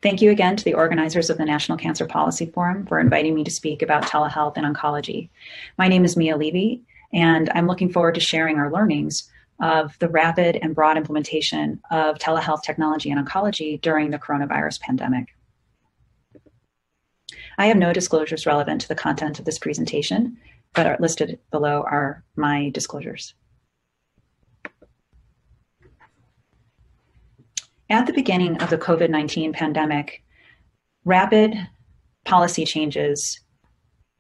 Thank you again to the organizers of the National Cancer Policy Forum for inviting me to speak about telehealth and oncology. My name is Levy, and I'm looking forward to sharing our learnings of the rapid and broad implementation of telehealth technology in oncology during the coronavirus pandemic. I have no disclosures relevant to the content of this presentation, but are listed below are my disclosures. At the beginning of the COVID-19 pandemic, rapid policy changes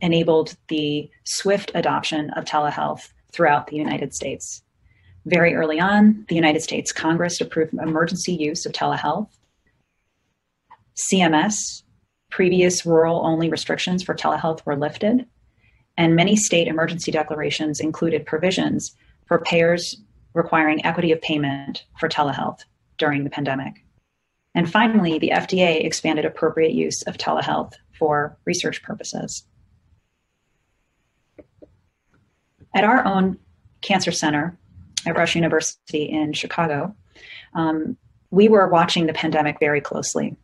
enabled the swift adoption of telehealth throughout the United States. Very early on, the United States Congress approved emergency use of telehealth. CMS, previous rural-only restrictions for telehealth were lifted, and many state emergency declarations included provisions for payers requiring equity of payment for telehealth during the pandemic. And finally, the FDA expanded appropriate use of telehealth for research purposes. At our own cancer center at Rush University in Chicago, we were watching the pandemic very closely.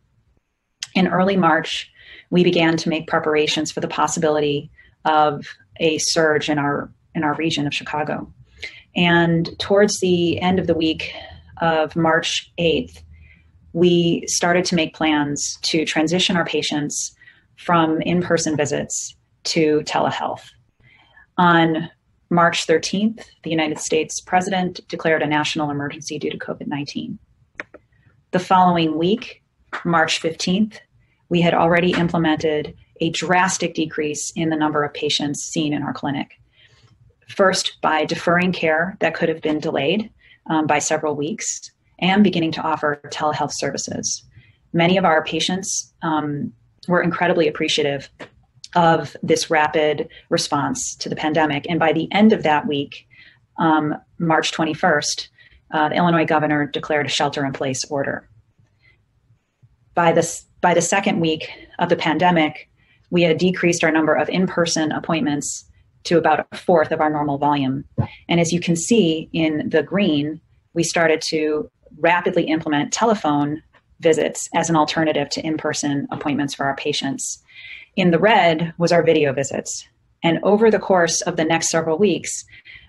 In early March, we began to make preparations for the possibility of a surge in our region of Chicago. And towards the end of the week of March 8th, we started to make plans to transition our patients from in-person visits to telehealth. On March 13th, the United States President declared a national emergency due to COVID-19. The following week, March 15th, we had already implemented a drastic decrease in the number of patients seen in our clinic. First, by deferring care that could have been delayed by several weeks, and beginning to offer telehealth services. Many of our patients were incredibly appreciative of this rapid response to the pandemic. And by the end of that week, March 21st, the Illinois governor declared a shelter-in-place order. By the second week of the pandemic, we had decreased our number of in-person appointments to about a fourth of our normal volume. And as you can see in the green, we started to rapidly implement telephone visits as an alternative to in-person appointments for our patients. In the red was our video visits. And over the course of the next several weeks,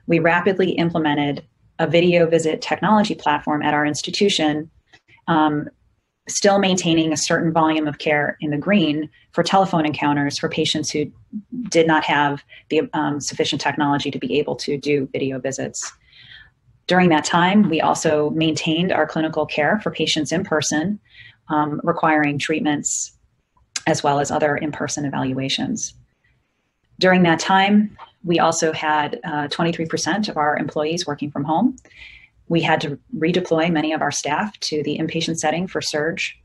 we rapidly implemented a video visit technology platform at our institution, still maintaining a certain volume of care in the green for telephone encounters for patients who did not have the sufficient technology to be able to do video visits. During that time, we also maintained our clinical care for patients in person, requiring treatments as well as other in-person evaluations. During that time, we also had 23% of our employees working from home. We had to redeploy many of our staff to the inpatient setting for surge.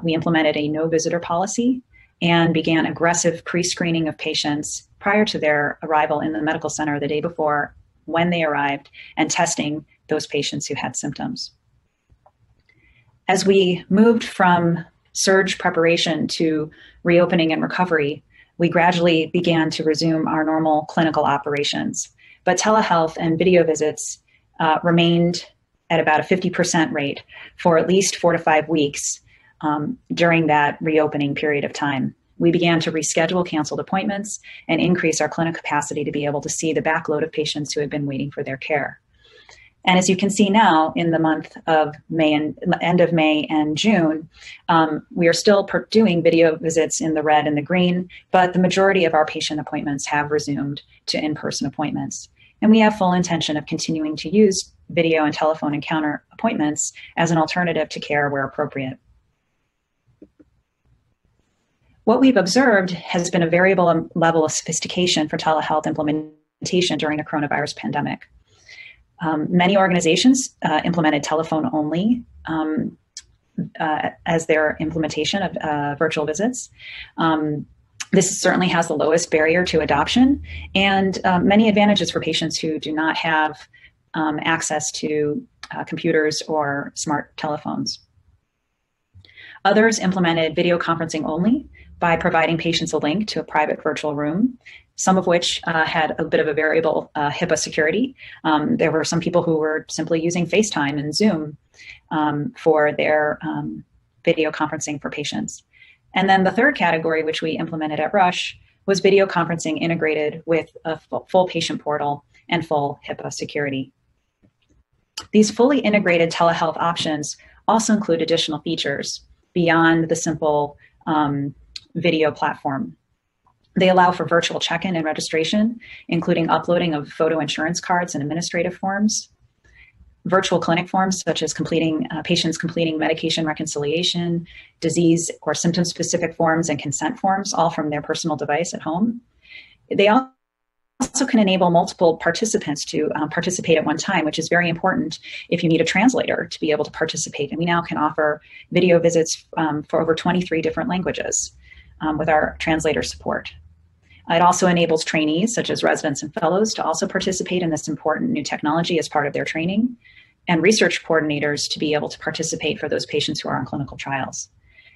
We implemented a no visitor policy and began aggressive pre-screening of patients prior to their arrival in the medical center the day before, when they arrived, and testing those patients who had symptoms. As we moved from surge preparation to reopening and recovery, we gradually began to resume our normal clinical operations. But telehealth and video visits remained at about a 50% rate for at least 4 to 5 weeks during that reopening period of time. We began to reschedule canceled appointments and increase our clinic capacity to be able to see the backload of patients who had been waiting for their care. And as you can see now, in the month of May and end of May and June, we are still doing video visits in the red and the green, but the majority of our patient appointments have resumed to in-person appointments. And we have full intention of continuing to use video and telephone encounter appointments as an alternative to care where appropriate. What we've observed has been a variable level of sophistication for telehealth implementation during the coronavirus pandemic. Many organizations implemented telephone only as their implementation of virtual visits. This certainly has the lowest barrier to adoption and many advantages for patients who do not have access to computers or smart telephones. Others implemented video conferencing only by providing patients a link to a private virtual room, some of which had a bit of a variable HIPAA security. There were some people who were simply using FaceTime and Zoom for their video conferencing for patients. And then the third category, which we implemented at Rush, was video conferencing integrated with a full patient portal and full HIPAA security. These fully integrated telehealth options also include additional features beyond the simple video platform. They allow for virtual check-in and registration, including uploading of photo insurance cards and administrative forms, virtual clinic forms such as patients completing medication reconciliation, disease or symptom-specific forms, and consent forms, all from their personal device at home. They also can enable multiple participants to participate at one time, which is very important if you need a translator to be able to participate. And we now can offer video visits for over 23 different languages with our translator support. It also enables trainees, such as residents and fellows, to also participate in this important new technology as part of their training, and research coordinators to be able to participate for those patients who are on clinical trials.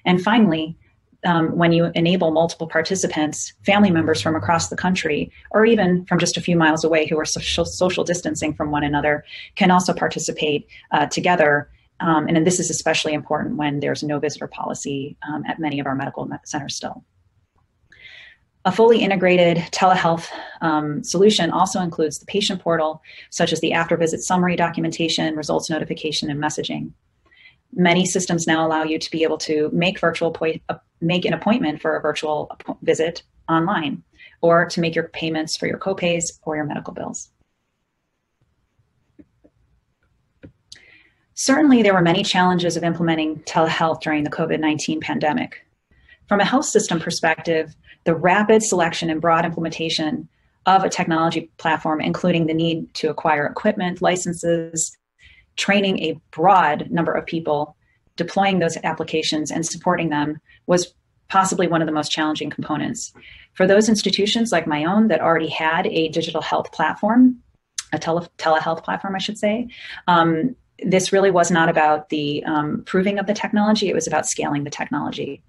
And finally, when you enable multiple participants, family members from across the country, or even from just a few miles away who are social distancing from one another, can also participate together. And this is especially important when there's no visitor policy at many of our medical centers still. A fully integrated telehealth solution also includes the patient portal, such as the after-visit summary documentation, results notification, and messaging. Many systems now allow you to be able to make an appointment for a virtual visit online, or to make your payments for your copays or your medical bills. Certainly, there were many challenges of implementing telehealth during the COVID-19 pandemic. From a health system perspective, the rapid selection and broad implementation of a technology platform, including the need to acquire equipment, licenses, training a broad number of people, deploying those applications and supporting them, was possibly one of the most challenging components. For those institutions like my own that already had a digital health platform, a telehealth platform, I should say, this really was not about the proving of the technology, it was about scaling the technology.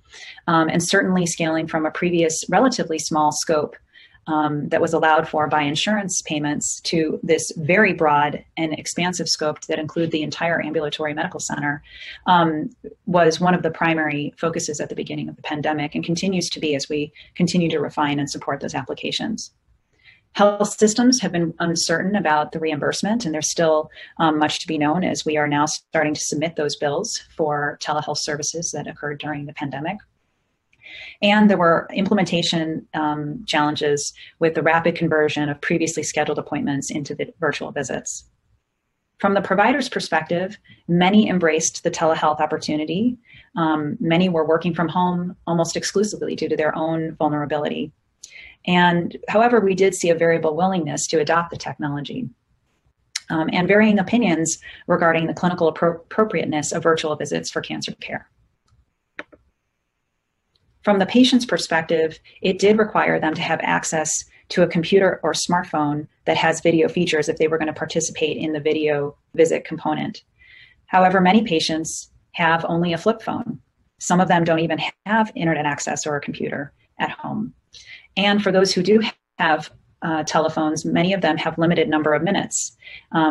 And certainly scaling from a previous relatively small scope that was allowed for by insurance payments to this very broad and expansive scope that include the entire ambulatory medical center was one of the primary focuses at the beginning of the pandemic, and continues to be as we continue to refine and support those applications. Health systems have been uncertain about the reimbursement, and there's still much to be known as we are now starting to submit those bills for telehealth services that occurred during the pandemic. And there were implementation challenges with the rapid conversion of previously scheduled appointments into the virtual visits. From the provider's perspective, many embraced the telehealth opportunity. Many were working from home almost exclusively due to their own vulnerability. And however, we did see a variable willingness to adopt the technology and varying opinions regarding the clinical appropriateness of virtual visits for cancer care. From the patient's perspective, it did require them to have access to a computer or smartphone that has video features if they were going to participate in the video visit component. However, many patients have only a flip phone. Some of them don't even have internet access or a computer at home. And for those who do have telephones, many of them have limited number of minutes.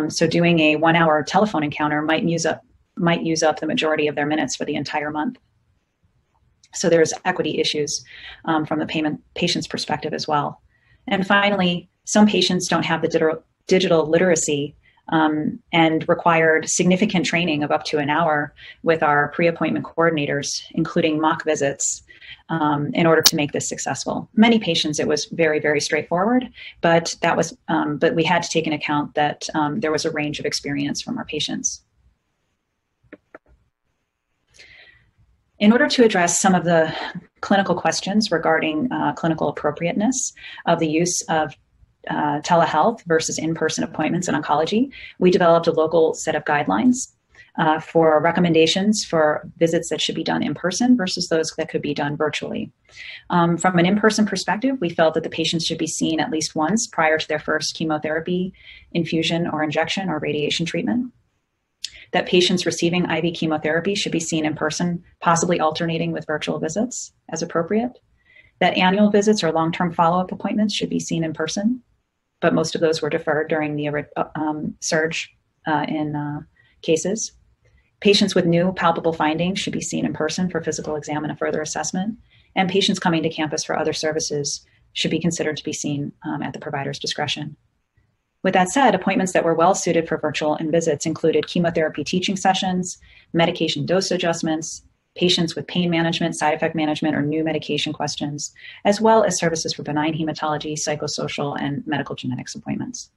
So doing a 1-hour telephone encounter might use up the majority of their minutes for the entire month. So there's equity issues from the patient's perspective as well. And finally, some patients don't have the digital literacy and required significant training of up to an hour with our pre-appointment coordinators, including mock visits, in order to make this successful. Many patients, it was very, very straightforward, but we had to take into account that there was a range of experience from our patients. In order to address some of the clinical questions regarding clinical appropriateness of the use of telehealth versus in-person appointments in oncology, we developed a local set of guidelines for recommendations for visits that should be done in person versus those that could be done virtually. From an in-person perspective, we felt that the patients should be seen at least once prior to their first chemotherapy, infusion, or injection, or radiation treatment. That patients receiving IV chemotherapy should be seen in person, possibly alternating with virtual visits as appropriate. That annual visits or long-term follow-up appointments should be seen in person, but most of those were deferred during the surge in cases. Patients with new palpable findings should be seen in person for physical exam and a further assessment. And patients coming to campus for other services should be considered to be seen at the provider's discretion. With that said, appointments that were well suited for virtual visits included chemotherapy teaching sessions, medication dose adjustments, patients with pain management, side effect management, or new medication questions, as well as services for benign hematology, psychosocial, and medical genetics appointments.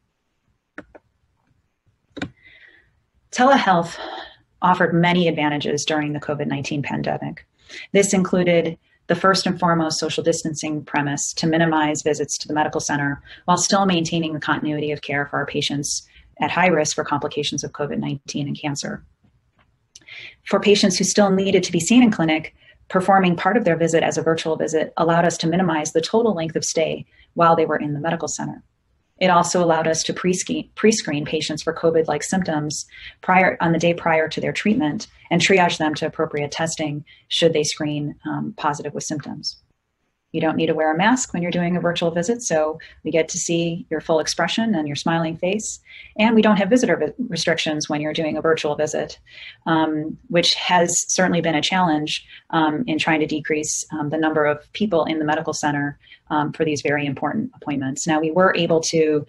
Telehealth offered many advantages during the COVID-19 pandemic. This included the first and foremost social distancing premise to minimize visits to the medical center while still maintaining the continuity of care for our patients at high risk for complications of COVID-19 and cancer. For patients who still needed to be seen in clinic, performing part of their visit as a virtual visit allowed us to minimize the total length of stay while they were in the medical center. It also allowed us to pre-screen patients for COVID-like symptoms on the day prior to their treatment and triage them to appropriate testing should they screen positive with symptoms. You don't need to wear a mask when you're doing a virtual visit, so we get to see your full expression and your smiling face. And we don't have visitor restrictions when you're doing a virtual visit, which has certainly been a challenge in trying to decrease the number of people in the medical center for these very important appointments. Now, we were able to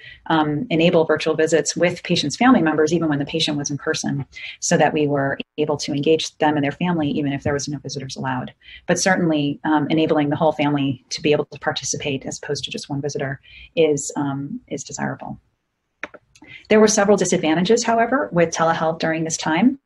enable virtual visits with patients' family members, even when the patient was in person, so that we were able to engage them and their family, even if there was no visitors allowed. But certainly enabling the whole family to be able to participate as opposed to just one visitor is desirable. There were several disadvantages, however, with telehealth during this time.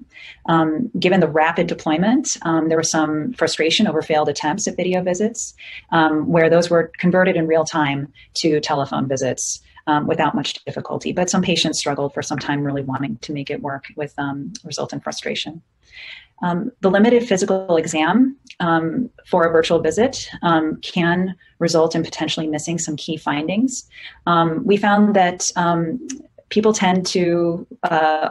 Given the rapid deployment, there was some frustration over failed attempts at video visits, where those were converted in real time to telephone visits without much difficulty. But some patients struggled for some time really wanting to make it work with resultant frustration. The limited physical exam for a virtual visit can result in potentially missing some key findings. We found that people tend to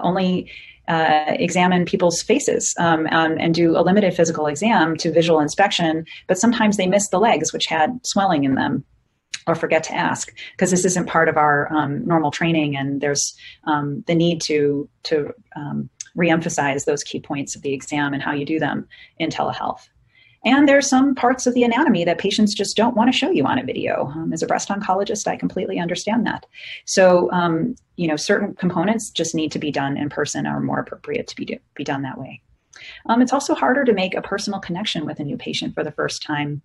only examine people's faces and do a limited physical exam to visual inspection, but sometimes they miss the legs, which had swelling in them, or forget to ask, because this isn't part of our normal training, and there's the need to reemphasize those key points of the exam and how you do them in telehealth. And there's some parts of the anatomy that patients just don't want to show you on a video. As a breast oncologist, I completely understand that. So, certain components just need to be done in person, or more appropriate to be done that way. It's also harder to make a personal connection with a new patient for the first time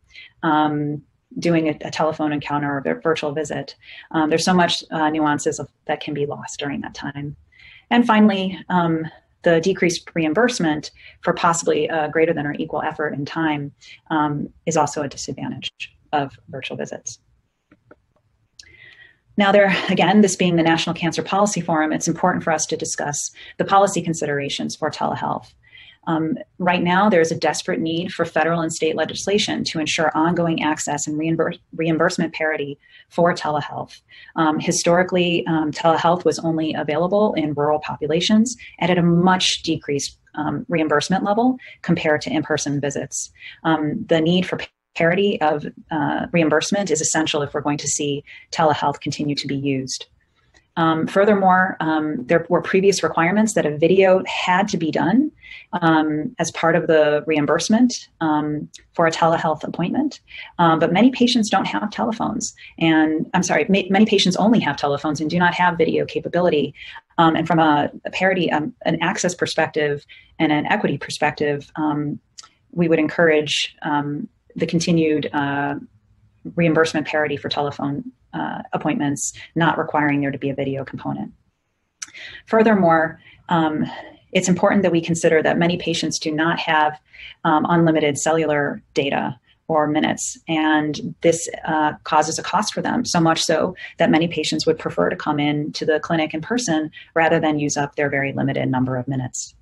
doing a telephone encounter or a virtual visit. There's so much nuances that can be lost during that time. And finally, the decreased reimbursement for possibly greater than or equal effort and time is also a disadvantage of virtual visits. Now, again, this being the National Cancer Policy Forum, it's important for us to discuss the policy considerations for telehealth. Right now, there's a desperate need for federal and state legislation to ensure ongoing access and reimbursement parity for telehealth. Historically, telehealth was only available in rural populations and at a much decreased reimbursement level compared to in-person visits. The need for parity of reimbursement is essential if we're going to see telehealth continue to be used. Furthermore, there were previous requirements that a video had to be done as part of the reimbursement for a telehealth appointment. But many patients don't have telephones, and many patients only have telephones and do not have video capability. And from a parity, an access perspective and an equity perspective, we would encourage the continued reimbursement parity for telephone appointments, not requiring there to be a video component. Furthermore, it's important that we consider that many patients do not have unlimited cellular data or minutes, and this causes a cost for them, so much so that many patients would prefer to come in to the clinic in person rather than use up their very limited number of minutes.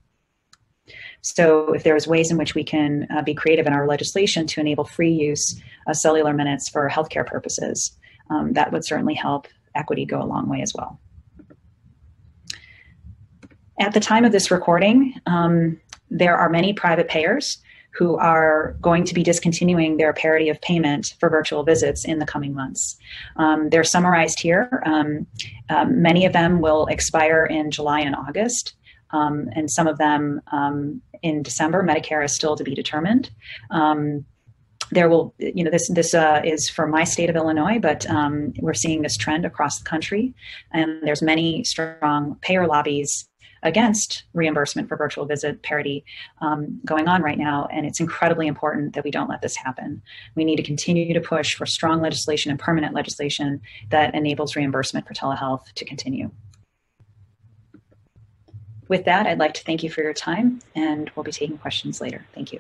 So if there's ways in which we can be creative in our legislation to enable free use of cellular minutes for healthcare purposes, that would certainly help equity go a long way as well. At the time of this recording, there are many private payers who are going to be discontinuing their parity of payment for virtual visits in the coming months. They're summarized here. Many of them will expire in July and August. and some of them in December. Medicare is still to be determined. There will, this is for my state of Illinois, but we're seeing this trend across the country, and there's many strong payer lobbies against reimbursement for virtual visit parity going on right now, and it's incredibly important that we don't let this happen. We need to continue to push for strong legislation and permanent legislation that enables reimbursement for telehealth to continue. With that, I'd like to thank you for your time, and we'll be taking questions later. Thank you.